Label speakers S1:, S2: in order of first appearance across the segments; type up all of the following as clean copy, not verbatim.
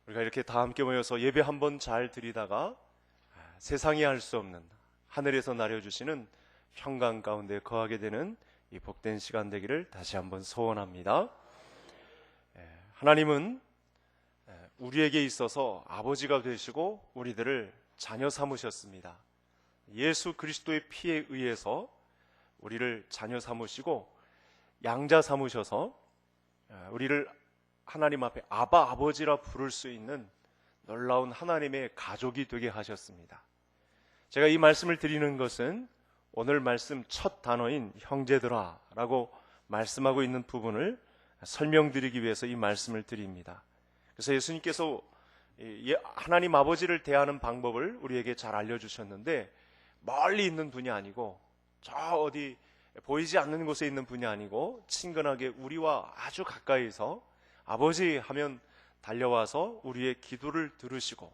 S1: 우리가 이렇게 다 함께 모여서 예배 한번 잘 드리다가 세상이 알 수 없는 하늘에서 나려주시는 평강 가운데 거하게 되는 이 복된 시간 되기를 다시 한번 소원합니다. 하나님은 우리에게 있어서 아버지가 되시고 우리들을 자녀 삼으셨습니다. 예수 그리스도의 피에 의해서 우리를 자녀 삼으시고 양자 삼으셔서 우리를 하나님 앞에 아바 아버지라 부를 수 있는 놀라운 하나님의 가족이 되게 하셨습니다. 제가 이 말씀을 드리는 것은 오늘 말씀 첫 단어인 형제들아 라고 말씀하고 있는 부분을 설명드리기 위해서 이 말씀을 드립니다. 그래서 예수님께서 하나님 아버지를 대하는 방법을 우리에게 잘 알려주셨는데, 멀리 있는 분이 아니고 저 어디 보이지 않는 곳에 있는 분이 아니고 친근하게 우리와 아주 가까이서 아버지 하면 달려와서 우리의 기도를 들으시고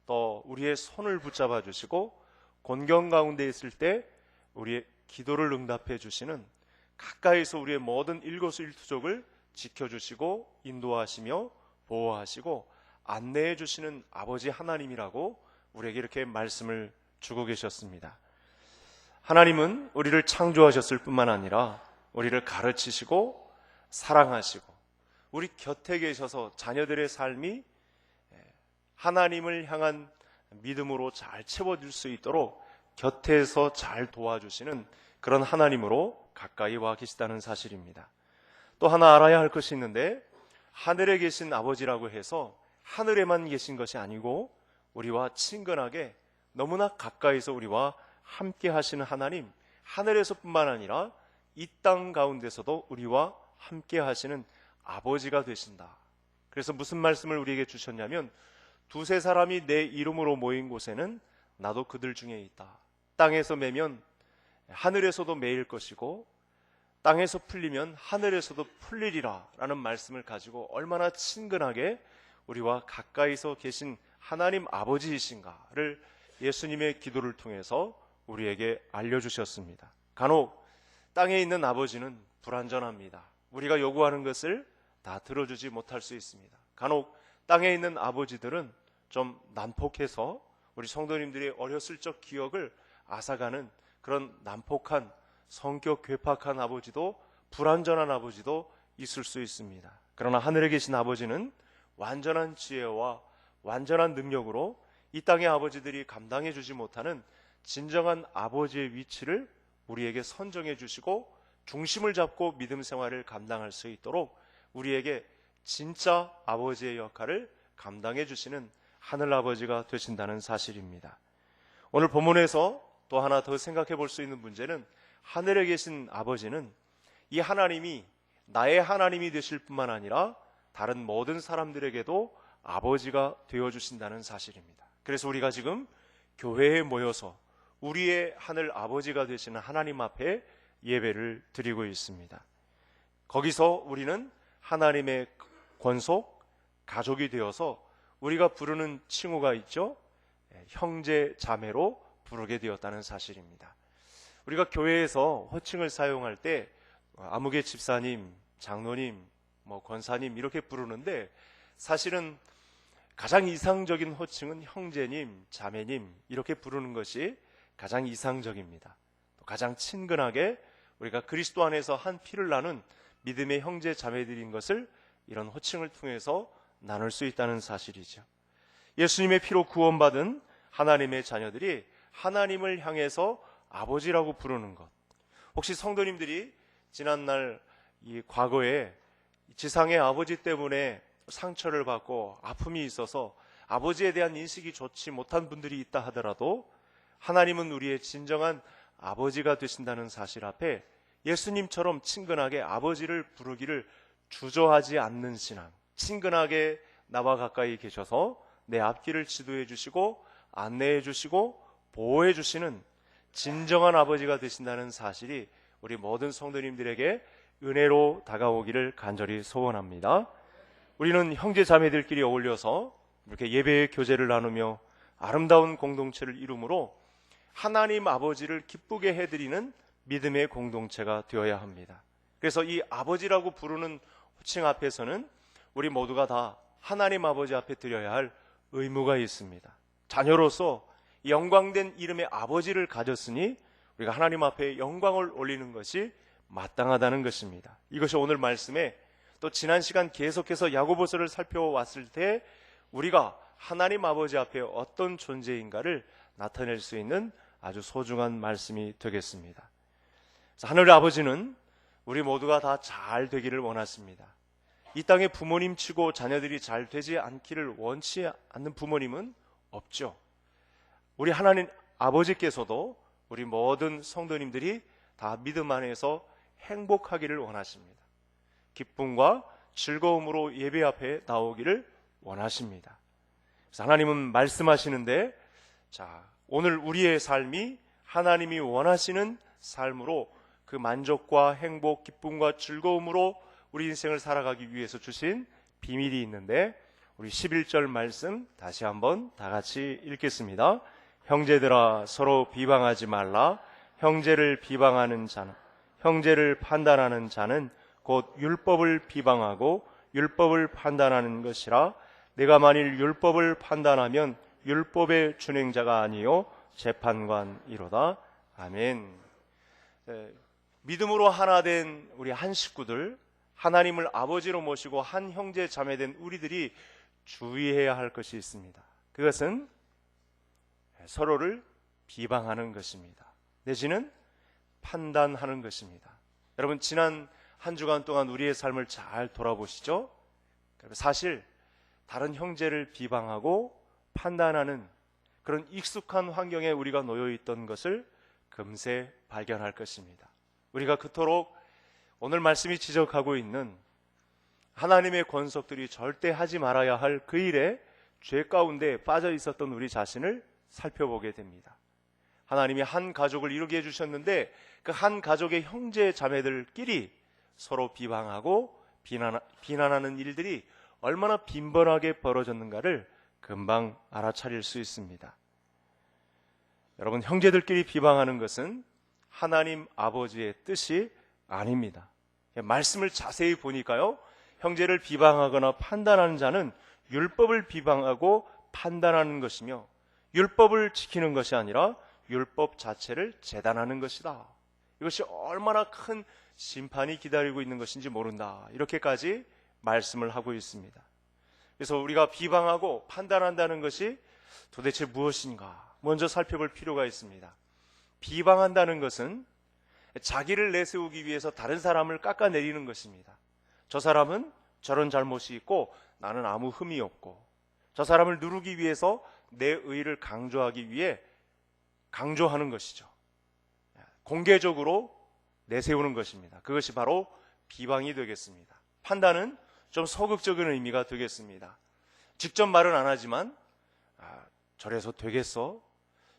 S1: 또 우리의 손을 붙잡아 주시고 곤경 가운데 있을 때 우리의 기도를 응답해 주시는, 가까이서 우리의 모든 일거수일투족을 지켜주시고 인도하시며 보호하시고 안내해 주시는 아버지 하나님이라고 우리에게 이렇게 말씀을 주고 계셨습니다. 하나님은 우리를 창조하셨을 뿐만 아니라 우리를 가르치시고 사랑하시고 우리 곁에 계셔서 자녀들의 삶이 하나님을 향한 믿음으로 잘 채워질 수 있도록 곁에서 잘 도와주시는 그런 하나님으로 가까이 와 계시다는 사실입니다. 또 하나 알아야 할 것이 있는데, 하늘에 계신 아버지라고 해서 하늘에만 계신 것이 아니고 우리와 친근하게 너무나 가까이서 우리와 함께 하시는 하나님, 하늘에서뿐만 아니라 이 땅 가운데서도 우리와 함께 하시는 아버지가 되신다. 그래서 무슨 말씀을 우리에게 주셨냐면, 두세 사람이 내 이름으로 모인 곳에는 나도 그들 중에 있다. 땅에서 매면 하늘에서도 매일 것이고 땅에서 풀리면 하늘에서도 풀리리라 라는 말씀을 가지고 얼마나 친근하게 우리와 가까이서 계신 하나님 아버지이신가를 예수님의 기도를 통해서 우리에게 알려주셨습니다. 간혹 땅에 있는 아버지는 불완전합니다. 우리가 요구하는 것을 다 들어주지 못할 수 있습니다. 간혹 땅에 있는 아버지들은 좀 난폭해서 우리 성도님들의 어렸을 적 기억을 앗아가는 그런 난폭한, 성격 괴팍한 아버지도, 불완전한 아버지도 있을 수 있습니다. 그러나 하늘에 계신 아버지는 완전한 지혜와 완전한 능력으로 이 땅의 아버지들이 감당해 주지 못하는 진정한 아버지의 위치를 우리에게 선정해 주시고 중심을 잡고 믿음 생활을 감당할 수 있도록 우리에게 진짜 아버지의 역할을 감당해 주시는 하늘아버지가 되신다는 사실입니다. 오늘 본문에서 또 하나 더 생각해 볼 수 있는 문제는, 하늘에 계신 아버지는 이 하나님이 나의 하나님이 되실 뿐만 아니라 다른 모든 사람들에게도 아버지가 되어주신다는 사실입니다. 그래서 우리가 지금 교회에 모여서 우리의 하늘 아버지가 되시는 하나님 앞에 예배를 드리고 있습니다. 거기서 우리는 하나님의 권속, 가족이 되어서 우리가 부르는 칭호가 있죠. 형제, 자매로 부르게 되었다는 사실입니다. 우리가 교회에서 호칭을 사용할 때 아무개 집사님, 장로님, 권사님 이렇게 부르는데, 사실은 가장 이상적인 호칭은 형제님, 자매님 이렇게 부르는 것이 가장 이상적입니다. 또 가장 친근하게 우리가 그리스도 안에서 한 피를 나눈 믿음의 형제 자매들인 것을 이런 호칭을 통해서 나눌 수 있다는 사실이죠. 예수님의 피로 구원받은 하나님의 자녀들이 하나님을 향해서 아버지라고 부르는 것, 혹시 성도님들이 지난날 이 과거에 지상의 아버지 때문에 상처를 받고 아픔이 있어서 아버지에 대한 인식이 좋지 못한 분들이 있다 하더라도 하나님은 우리의 진정한 아버지가 되신다는 사실 앞에 예수님처럼 친근하게 아버지를 부르기를 주저하지 않는 신앙, 친근하게 나와 가까이 계셔서 내 앞길을 지도해 주시고 안내해 주시고 보호해 주시는 진정한 아버지가 되신다는 사실이 우리 모든 성도님들에게 은혜로 다가오기를 간절히 소원합니다. 우리는 형제 자매들끼리 어울려서 이렇게 예배의 교제를 나누며 아름다운 공동체를 이루므로 하나님 아버지를 기쁘게 해드리는 믿음의 공동체가 되어야 합니다. 그래서 이 아버지라고 부르는 호칭 앞에서는 우리 모두가 다 하나님 아버지 앞에 드려야 할 의무가 있습니다. 자녀로서 영광된 이름의 아버지를 가졌으니 우리가 하나님 앞에 영광을 올리는 것이 마땅하다는 것입니다. 이것이 오늘 말씀에 또 지난 시간 계속해서 야고보서를 살펴왔을 때 우리가 하나님 아버지 앞에 어떤 존재인가를 나타낼 수 있는 아주 소중한 말씀이 되겠습니다. 하늘의 아버지는 우리 모두가 다 잘 되기를 원하십니다. 이 땅에 부모님 치고 자녀들이 잘 되지 않기를 원치 않는 부모님은 없죠. 우리 하나님 아버지께서도 우리 모든 성도님들이 다 믿음 안에서 행복하기를 원하십니다. 기쁨과 즐거움으로 예배 앞에 나오기를 원하십니다. 그래서 하나님은 말씀하시는데, 자, 오늘 우리의 삶이 하나님이 원하시는 삶으로 그 만족과 행복, 기쁨과 즐거움으로 우리 인생을 살아가기 위해서 주신 비밀이 있는데, 우리 11절 말씀 다시 한번 다 같이 읽겠습니다. 형제들아 서로 비방하지 말라. 형제를 비방하는 자는, 형제를 판단하는 자는 곧 율법을 비방하고 율법을 판단하는 것이라. 내가 만일 율법을 판단하면 율법의 준행자가 아니요 재판관이로다. 아멘. 믿음으로 하나 된 우리 한 식구들, 하나님을 아버지로 모시고 한 형제 자매된 우리들이 주의해야 할 것이 있습니다. 그것은 서로를 비방하는 것입니다. 내지는 판단하는 것입니다. 여러분, 지난 한 주간 동안 우리의 삶을 잘 돌아보시죠. 사실 다른 형제를 비방하고 판단하는 그런 익숙한 환경에 우리가 놓여 있던 것을 금세 발견할 것입니다. 우리가 그토록 오늘 말씀이 지적하고 있는 하나님의 권속들이 절대 하지 말아야 할 그 일에 죄 가운데 빠져 있었던 우리 자신을 살펴보게 됩니다. 하나님이 한 가족을 이루게 해주셨는데 그 한 가족의 형제 자매들끼리 서로 비방하고 비난하는 일들이 얼마나 빈번하게 벌어졌는가를 금방 알아차릴 수 있습니다. 여러분, 형제들끼리 비방하는 것은 하나님 아버지의 뜻이 아닙니다. 말씀을 자세히 보니까요, 형제를 비방하거나 판단하는 자는 율법을 비방하고 판단하는 것이며 율법을 지키는 것이 아니라 율법 자체를 재단하는 것이다. 이것이 얼마나 큰 심판이 기다리고 있는 것인지 모른다. 이렇게까지 말씀을 하고 있습니다. 그래서 우리가 비방하고 판단한다는 것이 도대체 무엇인가 먼저 살펴볼 필요가 있습니다. 비방한다는 것은 자기를 내세우기 위해서 다른 사람을 깎아내리는 것입니다. 저 사람은 저런 잘못이 있고 나는 아무 흠이 없고, 저 사람을 누르기 위해서 내 의의를 강조하기 위해 강조하는 것이죠. 공개적으로 내세우는 것입니다. 그것이 바로 비방이 되겠습니다. 판단은 좀 소극적인 의미가 되겠습니다. 직접 말은 안 하지만 저래서 되겠어?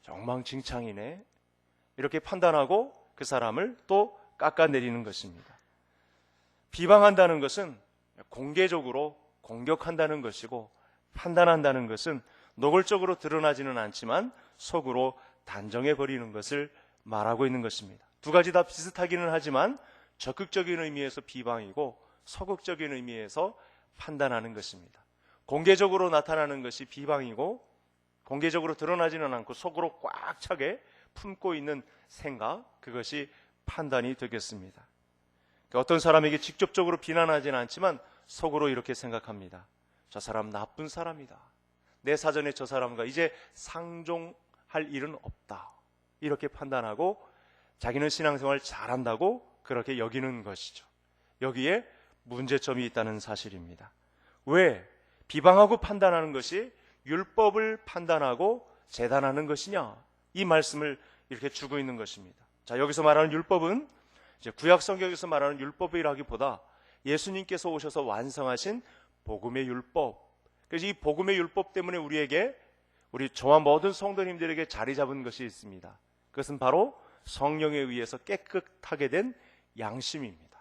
S1: 엉망진창이네. 이렇게 판단하고 그 사람을 또 깎아내리는 것입니다. 비방한다는 것은 공개적으로 공격한다는 것이고, 판단한다는 것은 노골적으로 드러나지는 않지만 속으로 단정해버리는 것을 말하고 있는 것입니다. 두 가지 다 비슷하기는 하지만 적극적인 의미에서 비방이고 소극적인 의미에서 판단하는 것입니다. 공개적으로 나타나는 것이 비방이고, 공개적으로 드러나지는 않고 속으로 꽉 차게 품고 있는 생각, 그것이 판단이 되겠습니다. 어떤 사람에게 직접적으로 비난하지는 않지만 속으로 이렇게 생각합니다. 저 사람 나쁜 사람이다. 내 사전에 저 사람과 이제 상종할 일은 없다. 이렇게 판단하고 자기는 신앙생활 잘한다고 그렇게 여기는 것이죠. 여기에 문제점이 있다는 사실입니다. 왜 비방하고 판단하는 것이 율법을 판단하고 재단하는 것이냐? 이 말씀을 이렇게 주고 있는 것입니다. 자, 여기서 말하는 율법은 이제 구약 성경에서 말하는 율법이라기보다 예수님께서 오셔서 완성하신 복음의 율법. 그래서 이 복음의 율법 때문에 우리 저와 모든 성도님들에게 자리 잡은 것이 있습니다. 그것은 바로 성령에 의해서 깨끗하게 된 양심입니다.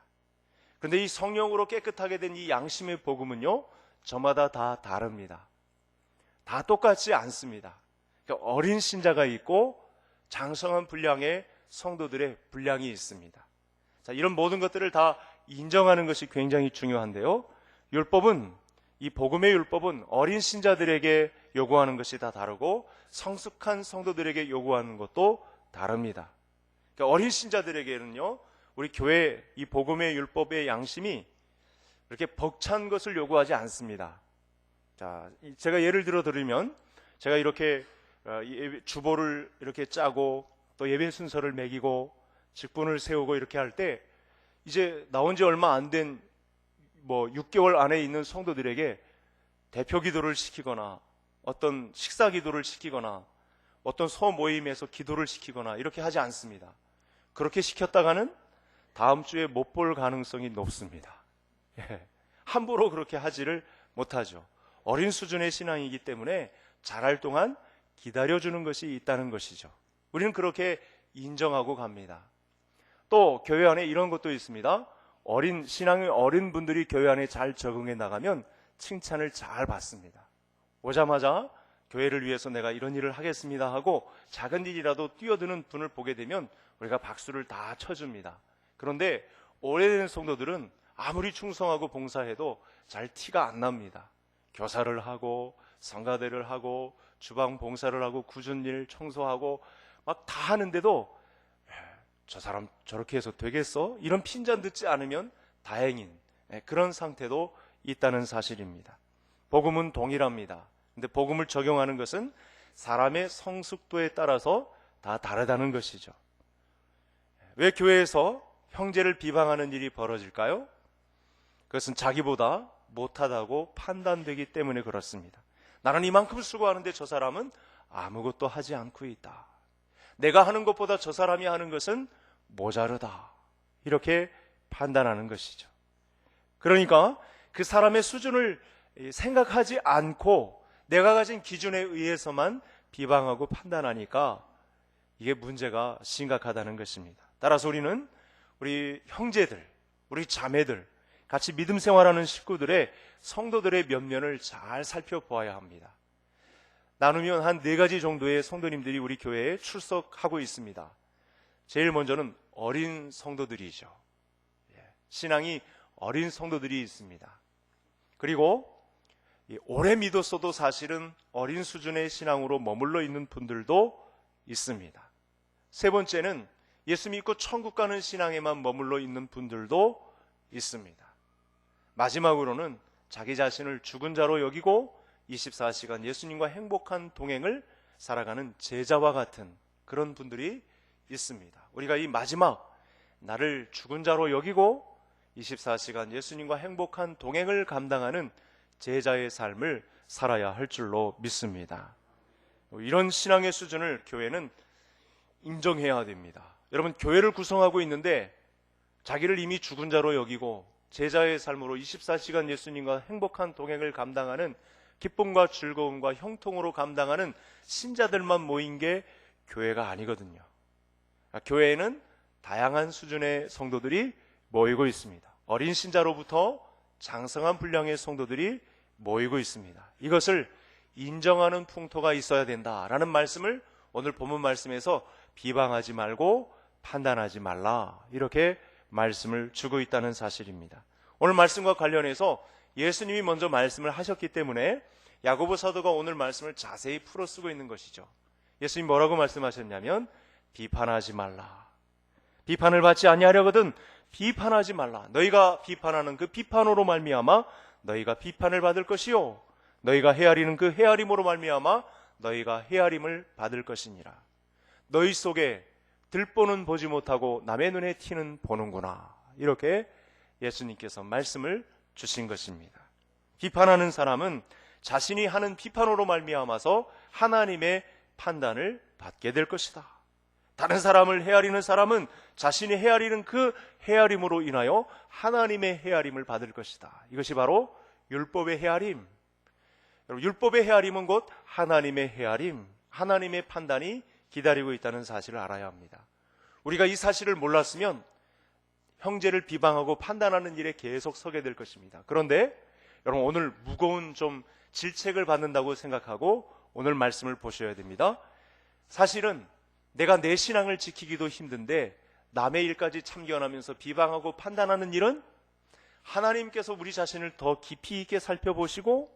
S1: 그런데 이 성령으로 깨끗하게 된 이 양심의 복음은요, 저마다 다 다릅니다. 다 똑같지 않습니다. 그러니까 어린 신자가 있고 장성한 분량의 성도들의 분량이 있습니다. 자, 이런 모든 것들을 다 인정하는 것이 굉장히 중요한데요. 율법은 이 복음의 율법은 어린 신자들에게 요구하는 것이 다 다르고 성숙한 성도들에게 요구하는 것도 다릅니다. 그러니까 어린 신자들에게는요, 우리 교회 이 복음의 율법의 양심이 이렇게 벅찬 것을 요구하지 않습니다. 자, 제가 예를 들어 드리면, 제가 이렇게 주보를 이렇게 짜고 또 예배 순서를 매기고 직분을 세우고 이렇게 할 때, 이제 나온 지 얼마 안 된 6개월 안에 있는 성도들에게 대표 기도를 시키거나 어떤 식사 기도를 시키거나 어떤 소모임에서 기도를 시키거나 이렇게 하지 않습니다. 그렇게 시켰다가는 다음 주에 못 볼 가능성이 높습니다. 함부로 그렇게 하지를 못하죠. 어린 수준의 신앙이기 때문에 자랄 동안 기다려주는 것이 있다는 것이죠. 우리는 그렇게 인정하고 갑니다. 또 교회 안에 이런 것도 있습니다. 신앙의 어린 분들이 교회 안에 잘 적응해 나가면 칭찬을 잘 받습니다. 오자마자 교회를 위해서 내가 이런 일을 하겠습니다 하고 작은 일이라도 뛰어드는 분을 보게 되면 우리가 박수를 다 쳐줍니다. 그런데 오래된 성도들은 아무리 충성하고 봉사해도 잘 티가 안 납니다. 교사를 하고 성가대를 하고 주방 봉사를 하고 굳은 일 청소하고 막 다 하는데도 저 사람 저렇게 해서 되겠어? 이런 핀잔 듣지 않으면 다행인 그런 상태도 있다는 사실입니다. 복음은 동일합니다. 근데 복음을 적용하는 것은 사람의 성숙도에 따라서 다 다르다는 것이죠. 왜 교회에서 형제를 비방하는 일이 벌어질까요? 그것은 자기보다 못하다고 판단되기 때문에 그렇습니다. 나는 이만큼 수고하는데 저 사람은 아무것도 하지 않고 있다. 내가 하는 것보다 저 사람이 하는 것은 모자르다. 이렇게 판단하는 것이죠. 그러니까 그 사람의 수준을 생각하지 않고 내가 가진 기준에 의해서만 비방하고 판단하니까 이게 문제가 심각하다는 것입니다. 따라서 우리는 우리 형제들, 우리 자매들, 같이 믿음 생활하는 식구들의 성도들의 면면을 잘 살펴보아야 합니다. 나누면 한 4가지 정도의 성도님들이 우리 교회에 출석하고 있습니다. 제일 먼저는 어린 성도들이죠. 신앙이 어린 성도들이 있습니다. 그리고 오래 믿었어도 사실은 어린 수준의 신앙으로 머물러 있는 분들도 있습니다. 세 번째는 예수 믿고 천국 가는 신앙에만 머물러 있는 분들도 있습니다. 마지막으로는 자기 자신을 죽은 자로 여기고 24시간 예수님과 행복한 동행을 살아가는 제자와 같은 그런 분들이 있습니다. 우리가 이 마지막 나를 죽은 자로 여기고 24시간 예수님과 행복한 동행을 감당하는 제자의 삶을 살아야 할 줄로 믿습니다. 이런 신앙의 수준을 교회는 인정해야 됩니다. 여러분, 교회를 구성하고 있는데 자기를 이미 죽은 자로 여기고 제자의 삶으로 24시간 예수님과 행복한 동행을 감당하는 기쁨과 즐거움과 형통으로 감당하는 신자들만 모인 게 교회가 아니거든요. 교회에는 다양한 수준의 성도들이 모이고 있습니다. 어린 신자로부터 장성한 분량의 성도들이 모이고 있습니다. 이것을 인정하는 풍토가 있어야 된다라는 말씀을 오늘 본문 말씀에서 비방하지 말고 판단하지 말라, 이렇게 말씀을 주고 있다는 사실입니다. 오늘 말씀과 관련해서 예수님이 먼저 말씀을 하셨기 때문에 야고보 사도가 오늘 말씀을 자세히 풀어 쓰고 있는 것이죠. 예수님이 뭐라고 말씀하셨냐면 비판하지 말라. 비판을 받지 아니하려거든 비판하지 말라. 너희가 비판하는 그 비판으로 말미암아 너희가 비판을 받을 것이요, 너희가 헤아리는 그 헤아림으로 말미암아 너희가 헤아림을 받을 것이니라. 너희 속에 들보는 보지 못하고 남의 눈에 티는 보는구나. 이렇게 예수님께서 말씀을 주신 것입니다. 비판하는 사람은 자신이 하는 비판으로 말미암아서 하나님의 판단을 받게 될 것이다. 다른 사람을 헤아리는 사람은 자신이 헤아리는 그 헤아림으로 인하여 하나님의 헤아림을 받을 것이다. 이것이 바로 율법의 헤아림. 여러분, 율법의 헤아림은 곧 하나님의 헤아림, 하나님의 판단이 기다리고 있다는 사실을 알아야 합니다. 우리가 이 사실을 몰랐으면 형제를 비방하고 판단하는 일에 계속 서게 될 것입니다. 그런데 여러분, 오늘 무거운 좀 질책을 받는다고 생각하고 오늘 말씀을 보셔야 됩니다. 사실은 내가 내 신앙을 지키기도 힘든데 남의 일까지 참견하면서 비방하고 판단하는 일은 하나님께서 우리 자신을 더 깊이 있게 살펴보시고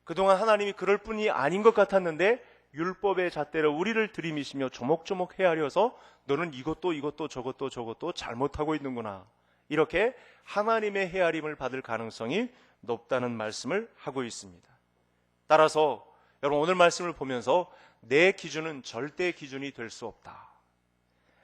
S1: 그동안 하나님이 그럴 뿐이 아닌 것 같았는데 율법의 잣대로 우리를 들이미시며 조목조목 헤아려서 너는 이것도 저것도 잘못하고 있는구나, 이렇게 하나님의 헤아림을 받을 가능성이 높다는 말씀을 하고 있습니다. 따라서 여러분, 오늘 말씀을 보면서 내 기준은 절대 기준이 될 수 없다.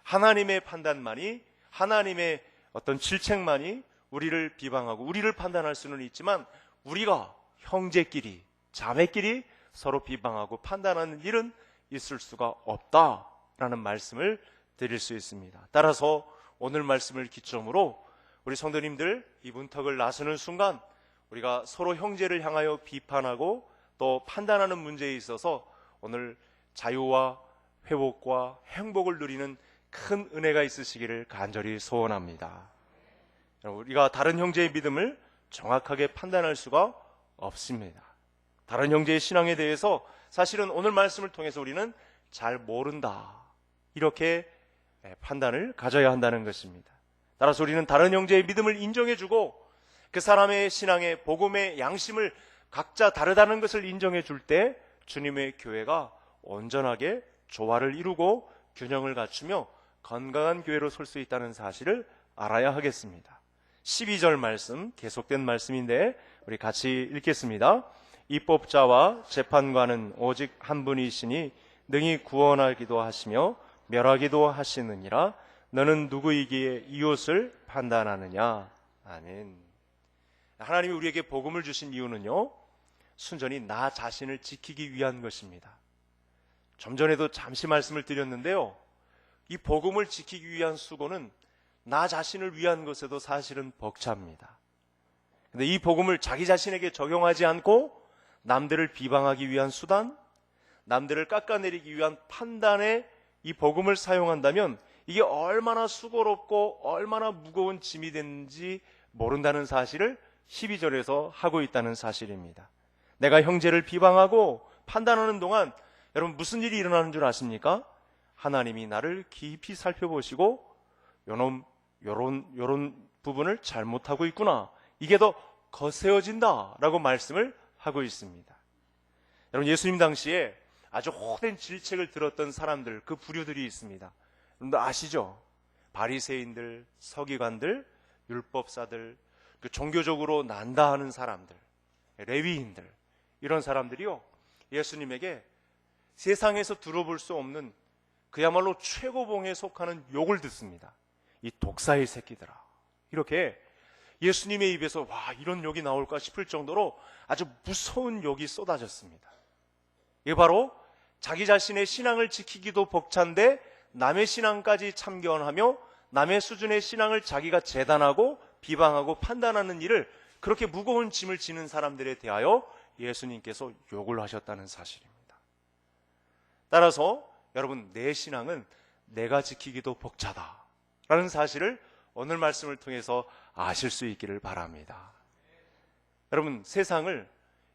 S1: 하나님의 판단만이, 하나님의 어떤 질책만이 우리를 비방하고 우리를 판단할 수는 있지만 우리가 형제끼리, 자매끼리 서로 비방하고 판단하는 일은 있을 수가 없다라는 말씀을 드릴 수 있습니다. 따라서 오늘 말씀을 기점으로 우리 성도님들 이 문턱을 나서는 순간 우리가 서로 형제를 향하여 비판하고 또 판단하는 문제에 있어서 오늘 자유와 회복과 행복을 누리는 큰 은혜가 있으시기를 간절히 소원합니다. 우리가 다른 형제의 믿음을 정확하게 판단할 수가 없습니다. 다른 형제의 신앙에 대해서 사실은 오늘 말씀을 통해서 우리는 잘 모른다, 이렇게 판단을 가져야 한다는 것입니다. 따라서 우리는 다른 형제의 믿음을 인정해주고 그 사람의 신앙의 복음의 양심을 각자 다르다는 것을 인정해 줄 때 주님의 교회가 온전하게 조화를 이루고 균형을 갖추며 건강한 교회로 설 수 있다는 사실을 알아야 하겠습니다. 12절 말씀, 계속된 말씀인데 우리 같이 읽겠습니다. 입법자와 재판관은 오직 한 분이시니 능히 구원하기도 하시며 멸하기도 하시느니라. 너는 누구이기에 이웃을 판단하느냐. 아멘. 하나님이 우리에게 복음을 주신 이유는요, 순전히 나 자신을 지키기 위한 것입니다. 좀 전에도 잠시 말씀을 드렸는데요, 이 복음을 지키기 위한 수고는 나 자신을 위한 것에도 사실은 벅찹니다. 근데 이 복음을 자기 자신에게 적용하지 않고 남들을 비방하기 위한 수단, 남들을 깎아내리기 위한 판단에 이 복음을 사용한다면 이게 얼마나 수고롭고 얼마나 무거운 짐이 되는지 모른다는 사실을 12절에서 하고 있다는 사실입니다. 내가 형제를 비방하고 판단하는 동안 여러분 무슨 일이 일어나는 줄 아십니까? 하나님이 나를 깊이 살펴보시고 요런 부분을 잘못하고 있구나, 이게 더 거세어진다라고 말씀을 하고 있습니다. 여러분, 예수님 당시에 아주 호된 질책을 들었던 사람들, 그 부류들이 있습니다. 여러분들 아시죠? 바리새인들, 서기관들, 율법사들, 그 종교적으로 난다하는 사람들, 레위인들, 이런 사람들이요, 예수님에게 세상에서 들어볼 수 없는 그야말로 최고봉에 속하는 욕을 듣습니다. 이 독사의 새끼들아, 이렇게 예수님의 입에서 와, 이런 욕이 나올까 싶을 정도로 아주 무서운 욕이 쏟아졌습니다. 이게 바로 자기 자신의 신앙을 지키기도 벅찬데 남의 신앙까지 참견하며 남의 수준의 신앙을 자기가 재단하고 비방하고 판단하는 일을, 그렇게 무거운 짐을 지는 사람들에 대하여 예수님께서 욕을 하셨다는 사실입니다. 따라서 여러분, 내 신앙은 내가 지키기도 벅차다라는 사실을 오늘 말씀을 통해서 아실 수 있기를 바랍니다. 여러분, 세상을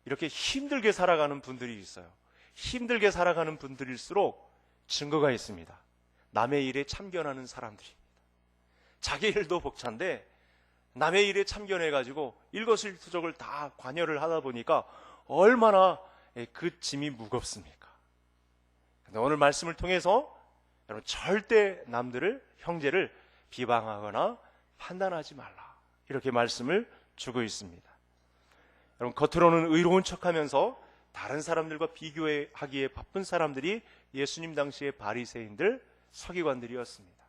S1: 이렇게 힘들게 살아가는 분들이 있어요. 힘들게 살아가는 분들일수록 증거가 있습니다. 남의 일에 참견하는 사람들입니다. 자기 일도 벅찬데 남의 일에 참견해가지고 일거수일투족을 다 관여를 하다 보니까 얼마나 그 짐이 무겁습니까? 근데 오늘 말씀을 통해서 여러분, 절대 남들을, 형제를 비방하거나 판단하지 말라, 이렇게 말씀을 주고 있습니다. 여러분, 겉으로는 의로운 척하면서 다른 사람들과 비교하기에 바쁜 사람들이 예수님 당시의 바리새인들, 서기관들이었습니다.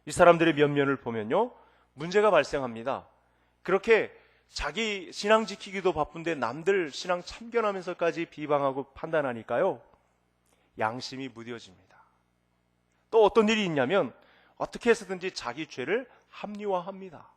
S1: 이 사람들의 면면을 보면요, 문제가 발생합니다. 그렇게 자기 신앙 지키기도 바쁜데 남들 신앙 참견하면서까지 비방하고 판단하니까요, 양심이 무뎌집니다. 또 어떤 일이 있냐면 어떻게 해서든지 자기 죄를 합리화합니다.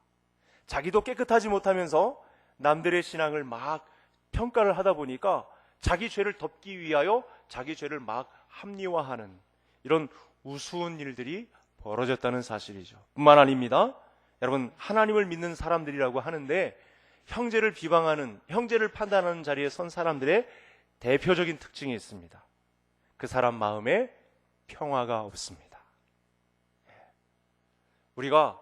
S1: 자기도 깨끗하지 못하면서 남들의 신앙을 막 평가를 하다 보니까 자기 죄를 덮기 위하여 자기 죄를 막 합리화하는 이런 우스운 일들이 벌어졌다는 사실이죠. 뿐만 아닙니다. 여러분, 하나님을 믿는 사람들이라고 하는데 형제를 비방하는, 형제를 판단하는 자리에 선 사람들의 대표적인 특징이 있습니다. 그 사람 마음에 평화가 없습니다. 우리가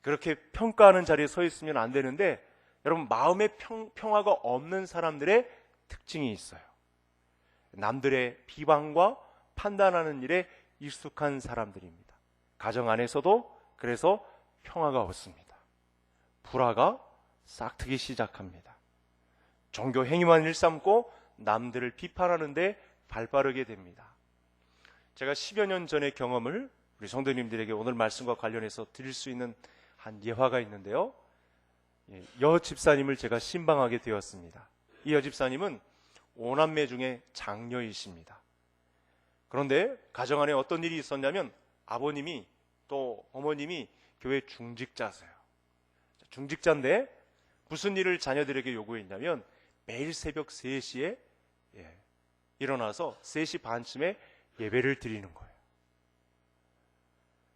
S1: 그렇게 평가하는 자리에 서 있으면 안 되는데, 여러분, 마음의 평화가 없는 사람들의 특징이 있어요. 남들의 비방과 판단하는 일에 익숙한 사람들입니다. 가정 안에서도 그래서 평화가 없습니다. 불화가 싹트기 시작합니다. 종교 행위만 일삼고 남들을 비판하는데 발빠르게 됩니다. 제가 10여 년 전의 경험을 우리 성도님들에게 오늘 말씀과 관련해서 드릴 수 있는 한 예화가 있는데요. 여 집사님을 제가 신방하게 되었습니다. 이 여 집사님은 5남매 중에 장녀이십니다. 그런데 가정 안에 어떤 일이 있었냐면 아버님이 또 어머님이 교회 중직자세요. 중직자인데 무슨 일을 자녀들에게 요구했냐면 매일 새벽 3시에 일어나서 3시 반쯤에 예배를 드리는 거예요.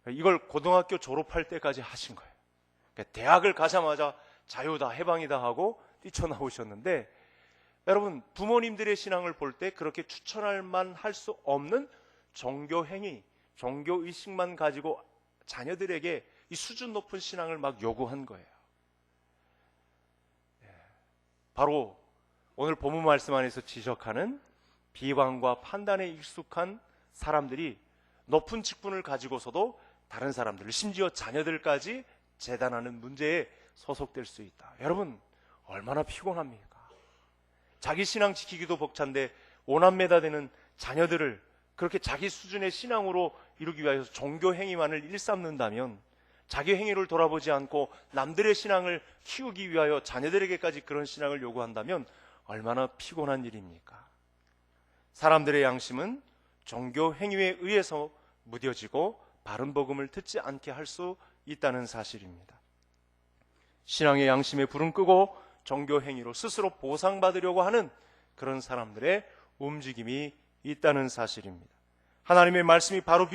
S1: 이걸 고등학교 졸업할 때까지 하신 거예요. 대학을 가자마자 자유다 해방이다 하고 뛰쳐나오셨는데, 여러분, 부모님들의 신앙을 볼 때 그렇게 추천할 만할 수 없는 종교 행위, 종교 의식만 가지고 자녀들에게 이 수준 높은 신앙을 막 요구한 거예요. 바로 오늘 본문 말씀 안에서 지적하는 비방과 판단에 익숙한 사람들이 높은 직분을 가지고서도 다른 사람들, 심지어 자녀들까지 재단하는 문제에 소속될 수 있다. 여러분, 얼마나 피곤합니까? 자기 신앙 지키기도 벅찬데 5남매다 되는 자녀들을 그렇게 자기 수준의 신앙으로 이루기 위해서 종교 행위만을 일삼는다면, 자기 행위를 돌아보지 않고 남들의 신앙을 키우기 위하여 자녀들에게까지 그런 신앙을 요구한다면 얼마나 피곤한 일입니까? 사람들의 양심은 종교 행위에 의해서 무뎌지고 바른 복음을 듣지 않게 할 수 있다는 사실입니다. 신앙의 양심에 불은 끄고 종교 행위로 스스로 보상받으려고 하는 그런 사람들의 움직임이 있다는 사실입니다. 하나님의 말씀이 바로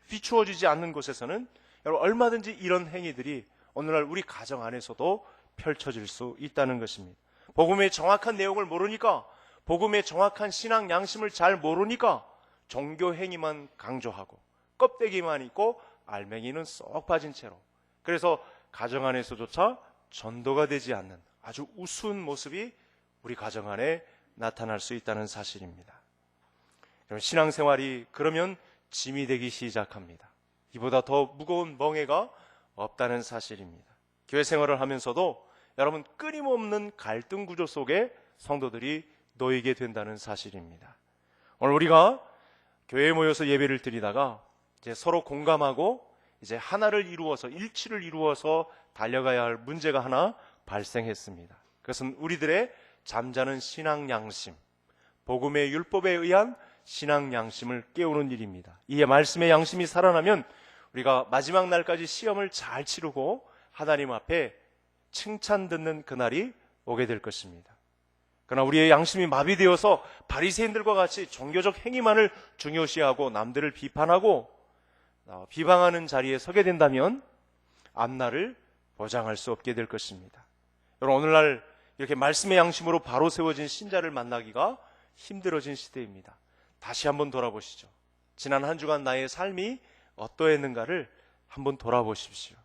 S1: 비추어지지 않는 곳에서는 여러분, 얼마든지 이런 행위들이 오늘날 우리 가정 안에서도 펼쳐질 수 있다는 것입니다. 복음의 정확한 내용을 모르니까, 복음의 정확한 신앙 양심을 잘 모르니까 종교 행위만 강조하고 껍데기만 있고 알맹이는 쏙 빠진 채로, 그래서 가정 안에서조차 전도가 되지 않는 아주 우스운 모습이 우리 가정 안에 나타날 수 있다는 사실입니다. 신앙생활이 그러면 짐이 되기 시작합니다. 이보다 더 무거운 멍해가 없다는 사실입니다. 교회 생활을 하면서도 여러분, 끊임없는 갈등 구조 속에 성도들이 놓이게 된다는 사실입니다. 오늘 우리가 교회에 모여서 예배를 드리다가 이제 서로 공감하고 이제 하나를 이루어서, 일치를 이루어서 달려가야 할 문제가 하나 발생했습니다. 그것은 우리들의 잠자는 신앙 양심, 복음의 율법에 의한 신앙 양심을 깨우는 일입니다. 이 말씀의 양심이 살아나면 우리가 마지막 날까지 시험을 잘 치르고 하나님 앞에 칭찬 듣는 그날이 오게 될 것입니다. 그러나 우리의 양심이 마비되어서 바리새인들과 같이 종교적 행위만을 중요시하고 남들을 비판하고 비방하는 자리에 서게 된다면 앞날을 보장할 수 없게 될 것입니다. 여러분, 오늘날 이렇게 말씀의 양심으로 바로 세워진 신자를 만나기가 힘들어진 시대입니다. 다시 한번 돌아보시죠. 지난 한 주간 나의 삶이 어떠했는가를 한번 돌아보십시오.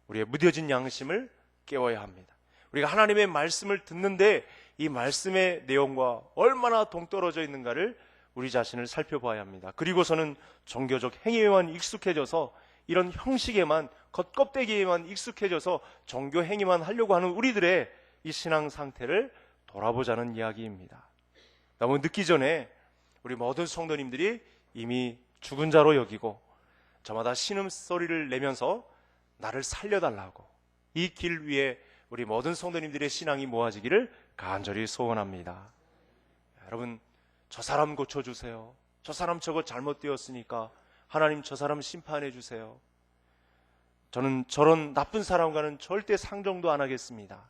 S1: 우리의 무뎌진 양심을 깨워야 합니다. 우리가 하나님의 말씀을 듣는데 이 말씀의 내용과 얼마나 동떨어져 있는가를 우리 자신을 살펴봐야 합니다. 그리고서는 종교적 행위에만 익숙해져서, 이런 형식에만, 겉껍데기에만 익숙해져서 종교 행위만 하려고 하는 우리들의 이 신앙 상태를 돌아보자는 이야기입니다. 너무 늦기 전에 우리 모든 성도님들이 이미 죽은 자로 여기고 저마다 신음소리를 내면서 나를 살려달라고, 이 길 위에 우리 모든 성도님들의 신앙이 모아지기를 간절히 소원합니다. 여러분, 저 사람 고쳐주세요. 저 사람 저거 잘못되었으니까 하나님 저 사람 심판해 주세요. 저는 저런 나쁜 사람과는 절대 상종도 안 하겠습니다.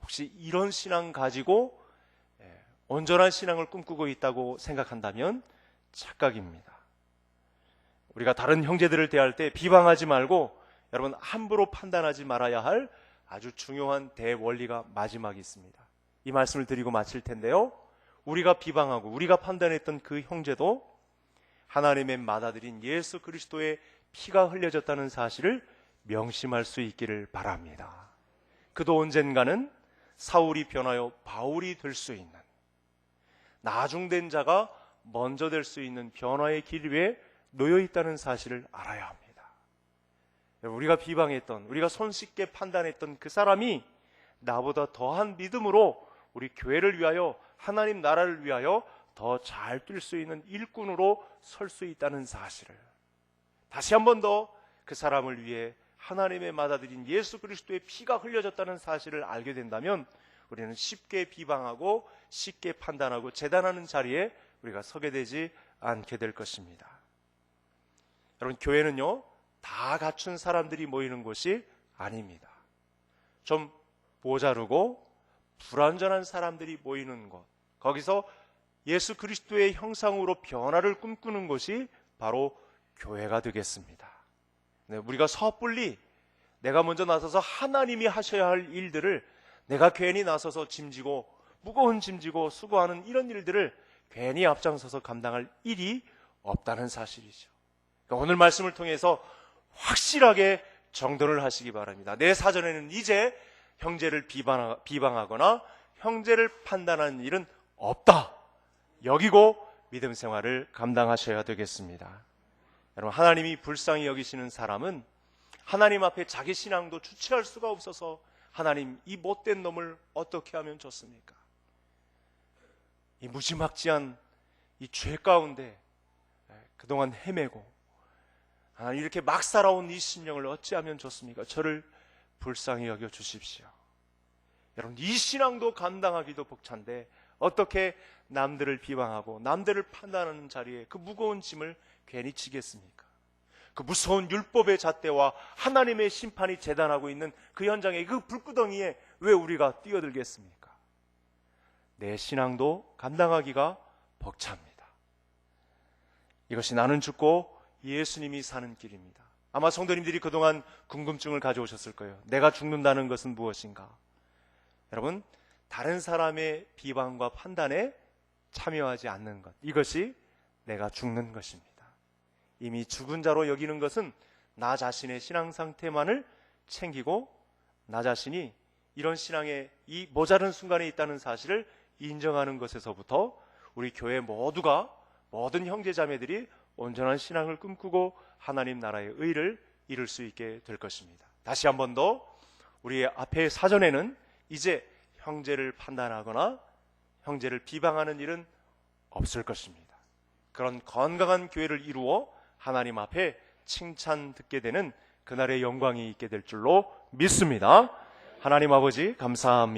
S1: 혹시 이런 신앙 가지고 온전한 신앙을 꿈꾸고 있다고 생각한다면 착각입니다. 우리가 다른 형제들을 대할 때 비방하지 말고 여러분, 함부로 판단하지 말아야 할 아주 중요한 대원리가 마지막에 있습니다. 이 말씀을 드리고 마칠 텐데요, 우리가 비방하고 우리가 판단했던 그 형제도 하나님의 맏아들인 예수 그리스도의 피가 흘려졌다는 사실을 명심할 수 있기를 바랍니다. 그도 언젠가는 사울이 변하여 바울이 될 수 있는, 나중된 자가 먼저 될 수 있는 변화의 길 위에 놓여 있다는 사실을 알아야 합니다. 우리가 비방했던, 우리가 손쉽게 판단했던 그 사람이 나보다 더한 믿음으로 우리 교회를 위하여, 하나님 나라를 위하여 더 잘 뛸 수 있는 일꾼으로 설 수 있다는 사실을, 다시 한 번 더 그 사람을 위해 하나님의 맏아들인 예수 그리스도의 피가 흘려졌다는 사실을 알게 된다면 우리는 쉽게 비방하고 쉽게 판단하고 재단하는 자리에 우리가 서게 되지 않게 될 것입니다. 여러분, 교회는요, 다 갖춘 사람들이 모이는 곳이 아닙니다. 좀 모자르고 불완전한 사람들이 모이는 곳, 거기서 예수 그리스도의 형상으로 변화를 꿈꾸는 것이 바로 교회가 되겠습니다. 우리가 섣불리 내가 먼저 나서서 하나님이 하셔야 할 일들을 내가 괜히 나서서 짐지고, 무거운 짐지고 수고하는 이런 일들을 괜히 앞장서서 감당할 일이 없다는 사실이죠. 그러니까 오늘 말씀을 통해서 확실하게 정돈을 하시기 바랍니다. 내 사전에는 이제 형제를 비방하거나 형제를 판단하는 일은 없다, 여기고 믿음 생활을 감당하셔야 되겠습니다. 여러분, 하나님이 불쌍히 여기시는 사람은 하나님 앞에 자기 신앙도 주체할 수가 없어서 하나님, 이 못된 놈을 어떻게 하면 좋습니까? 이 무지막지한 이 죄 가운데 그동안 헤매고 하나님, 이렇게 막 살아온 이 심령을 어찌하면 좋습니까? 저를 불쌍히 여겨 주십시오. 여러분, 이 신앙도 감당하기도 벅찬데 어떻게 남들을 비방하고 남들을 판단하는 자리에 그 무거운 짐을 괜히 지겠습니까? 그 무서운 율법의 잣대와 하나님의 심판이 재단하고 있는 그 현장에, 그 불구덩이에 왜 우리가 뛰어들겠습니까? 내 신앙도 감당하기가 벅찹니다. 이것이 나는 죽고 예수님이 사는 길입니다. 아마 성도님들이 그동안 궁금증을 가져오셨을 거예요. 내가 죽는다는 것은 무엇인가? 여러분, 다른 사람의 비방과 판단에 참여하지 않는 것, 이것이 내가 죽는 것입니다. 이미 죽은 자로 여기는 것은 나 자신의 신앙 상태만을 챙기고 나 자신이 이런 신앙의 이 모자른 순간에 있다는 사실을 인정하는 것에서부터 우리 교회 모두가, 모든 형제자매들이 온전한 신앙을 꿈꾸고 하나님 나라의 의를 이룰 수 있게 될 것입니다. 다시 한 번 더, 우리 앞에 사전에는 이제 형제를 판단하거나 형제를 비방하는 일은 없을 것입니다. 그런 건강한 교회를 이루어 하나님 앞에 칭찬 듣게 되는 그날의 영광이 있게 될 줄로 믿습니다. 하나님 아버지, 감사합니다.